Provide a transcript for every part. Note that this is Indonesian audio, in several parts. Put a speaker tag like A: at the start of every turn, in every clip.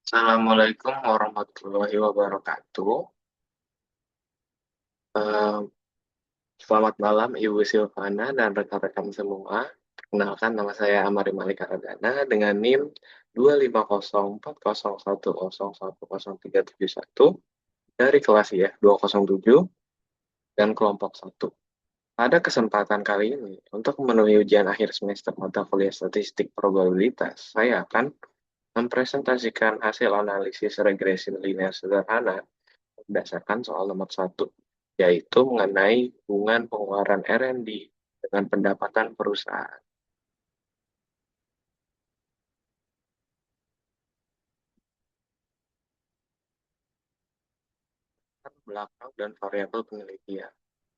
A: Assalamualaikum warahmatullahi wabarakatuh. Eh, Selamat malam Ibu Silvana dan rekan-rekan semua. Perkenalkan nama saya Amari Malik Aradana dengan NIM 2504001010371 dari kelas ya 207 dan kelompok 1. Pada kesempatan kali ini, untuk memenuhi ujian akhir semester mata kuliah statistik probabilitas, saya akan mempresentasikan hasil analisis regresi linear sederhana berdasarkan soal nomor 1, yaitu mengenai hubungan pengeluaran R&D dengan pendapatan perusahaan. Latar belakang dan variabel penelitian.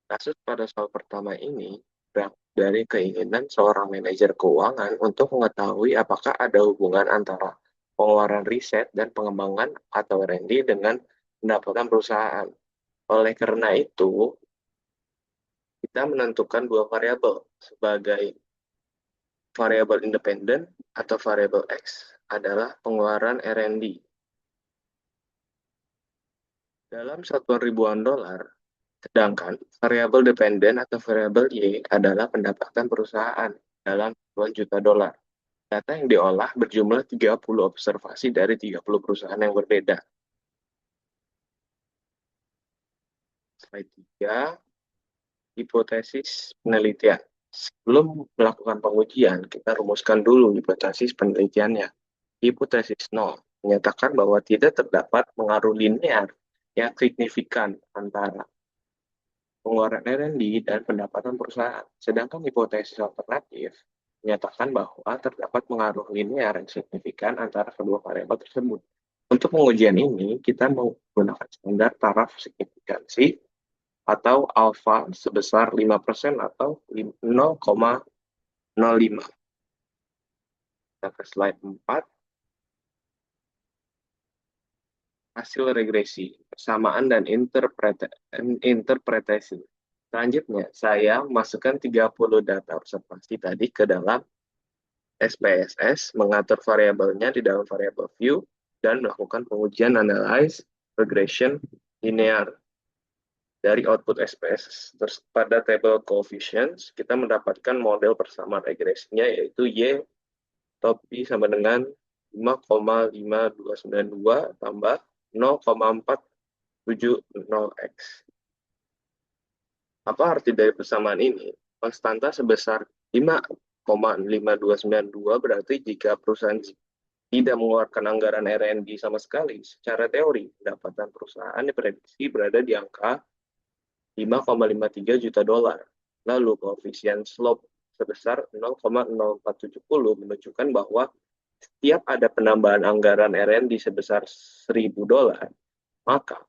A: Kasus pada soal pertama ini berawal dari keinginan seorang manajer keuangan untuk mengetahui apakah ada hubungan antara pengeluaran riset dan pengembangan atau R&D dengan pendapatan perusahaan. Oleh karena itu, kita menentukan dua variabel sebagai variabel independen atau variabel X adalah pengeluaran R&D. Dalam satuan ribuan dolar, sedangkan variabel dependen atau variabel Y adalah pendapatan perusahaan dalam satuan juta dolar. Data yang diolah berjumlah 30 observasi dari 30 perusahaan yang berbeda. Slide 3, hipotesis penelitian. Sebelum melakukan pengujian, kita rumuskan dulu hipotesis penelitiannya. Hipotesis 0 menyatakan bahwa tidak terdapat pengaruh linear yang signifikan antara pengeluaran R&D dan pendapatan perusahaan. Sedangkan hipotesis alternatif menyatakan bahwa terdapat pengaruh linear yang signifikan antara kedua variabel tersebut. Untuk pengujian ini, kita menggunakan standar taraf signifikansi atau alfa sebesar 5% atau 0,05. Kita ke slide 4. Hasil regresi, persamaan dan interpretasi. Selanjutnya, saya masukkan 30 data observasi tadi ke dalam SPSS, mengatur variabelnya di dalam variabel view, dan melakukan pengujian analyze regression linear. Dari output SPSS terus pada table coefficients, kita mendapatkan model persamaan regresinya, yaitu Y top P sama dengan 5,5292 tambah 0,470x. Apa arti dari persamaan ini? Konstanta sebesar 5,5292 berarti jika perusahaan tidak mengeluarkan anggaran R&D sama sekali, secara teori pendapatan perusahaan diprediksi berada di angka 5,53 juta dolar. Lalu koefisien slope sebesar 0,0470 menunjukkan bahwa setiap ada penambahan anggaran R&D sebesar 1.000 dolar, maka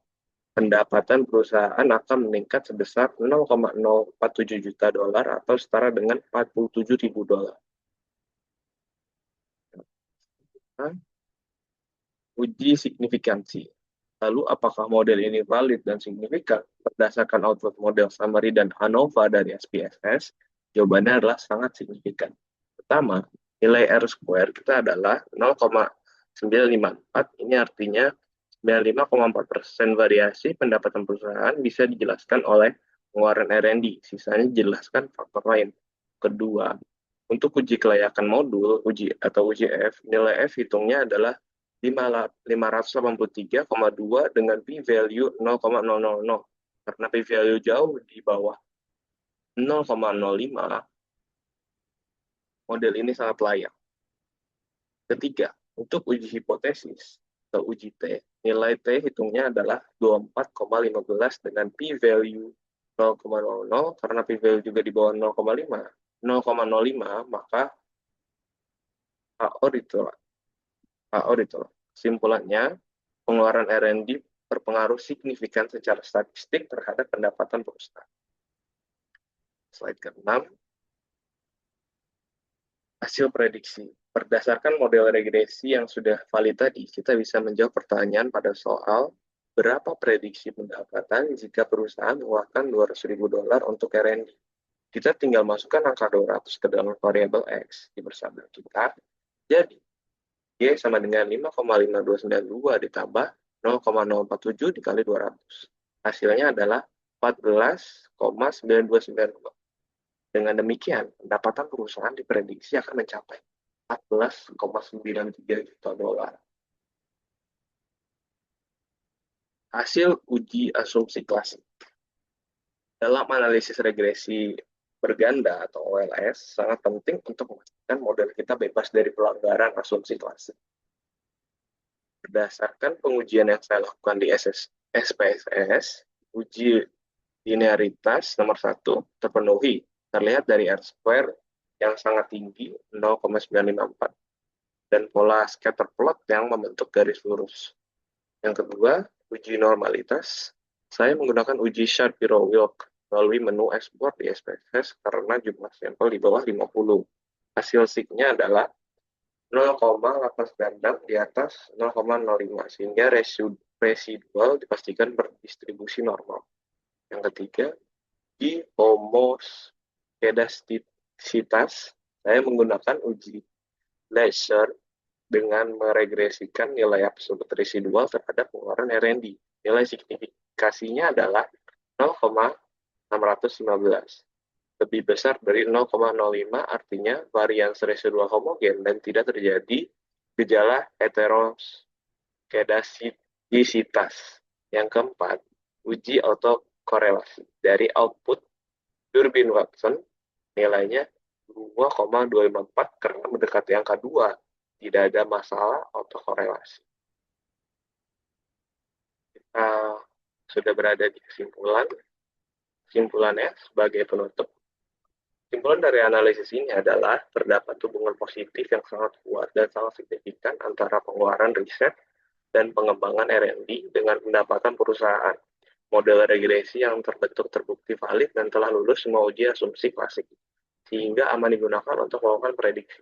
A: pendapatan perusahaan akan meningkat sebesar 0,047 juta dolar atau setara dengan 47.000 dolar. Nah, uji signifikansi. Lalu, apakah model ini valid dan signifikan? Berdasarkan output model summary dan ANOVA dari SPSS, jawabannya adalah sangat signifikan. Pertama, nilai R square kita adalah 0,954. Ini artinya 95,4% variasi pendapatan perusahaan bisa dijelaskan oleh pengeluaran R&D. Sisanya dijelaskan faktor lain. Kedua, untuk uji kelayakan modul, uji F, nilai F hitungnya adalah 583,2 dengan p-value 0,000. Karena p-value jauh di bawah 0,05, model ini sangat layak. Ketiga, untuk uji hipotesis atau uji T, nilai T hitungnya adalah 24,15 dengan p-value 0,00, karena p-value juga di bawah 0,05, maka AO ditolak. Kesimpulannya, pengeluaran R&D berpengaruh signifikan secara statistik terhadap pendapatan perusahaan. Slide ke-6. Hasil prediksi. Berdasarkan model regresi yang sudah valid tadi, kita bisa menjawab pertanyaan pada soal berapa prediksi pendapatan jika perusahaan mengeluarkan 200.000 dolar untuk R&D. Kita tinggal masukkan angka 200 ke dalam variabel X di bersama kita. Jadi, Y sama dengan 5,5292 ditambah 0,047 dikali 200. Hasilnya adalah 14,9292. Dengan demikian, pendapatan perusahaan diprediksi akan mencapai 14,93 juta dolar. Hasil uji asumsi klasik. Dalam analisis regresi berganda atau OLS, sangat penting untuk memastikan model kita bebas dari pelanggaran asumsi klasik. Berdasarkan pengujian yang saya lakukan di SPSS, uji linearitas nomor 1 terpenuhi, terlihat dari R-square yang sangat tinggi 0,954 dan pola scatter plot yang membentuk garis lurus. Yang kedua, uji normalitas. Saya menggunakan uji Shapiro-Wilk melalui menu export di SPSS karena jumlah sampel di bawah 50. Hasil sigma adalah 0,896 di atas 0,05 sehingga residual dipastikan berdistribusi normal. Yang ketiga, di homoskedastisitas, saya menggunakan uji Leisure dengan meregresikan nilai absolut residual terhadap pengeluaran R&D. Nilai signifikasinya adalah 0,615. Lebih besar dari 0,05, artinya varians residual homogen dan tidak terjadi gejala heteroskedastisitas. Yang keempat, uji autokorelasi. Dari output Durbin-Watson, nilainya 2,254 karena mendekati angka 2. Tidak ada masalah autokorelasi. Kita sudah berada di kesimpulan. Kesimpulannya sebagai penutup. Kesimpulan dari analisis ini adalah terdapat hubungan positif yang sangat kuat dan sangat signifikan antara pengeluaran riset dan pengembangan R&D dengan pendapatan perusahaan. Model regresi yang terbentuk terbukti valid dan telah lulus semua uji asumsi klasik, sehingga aman digunakan untuk melakukan prediksi.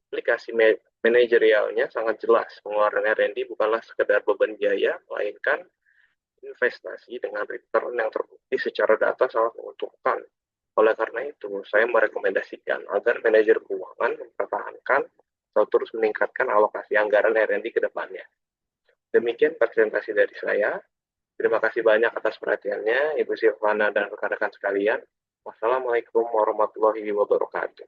A: Aplikasi manajerialnya sangat jelas. Pengeluaran R&D bukanlah sekedar beban biaya, melainkan investasi dengan return yang terbukti secara data sangat menguntungkan. Oleh karena itu, saya merekomendasikan agar manajer keuangan mempertahankan atau terus meningkatkan alokasi anggaran R&D ke depannya. Demikian presentasi dari saya. Terima kasih banyak atas perhatiannya, Ibu Silvana dan rekan-rekan sekalian. Wassalamualaikum warahmatullahi wabarakatuh.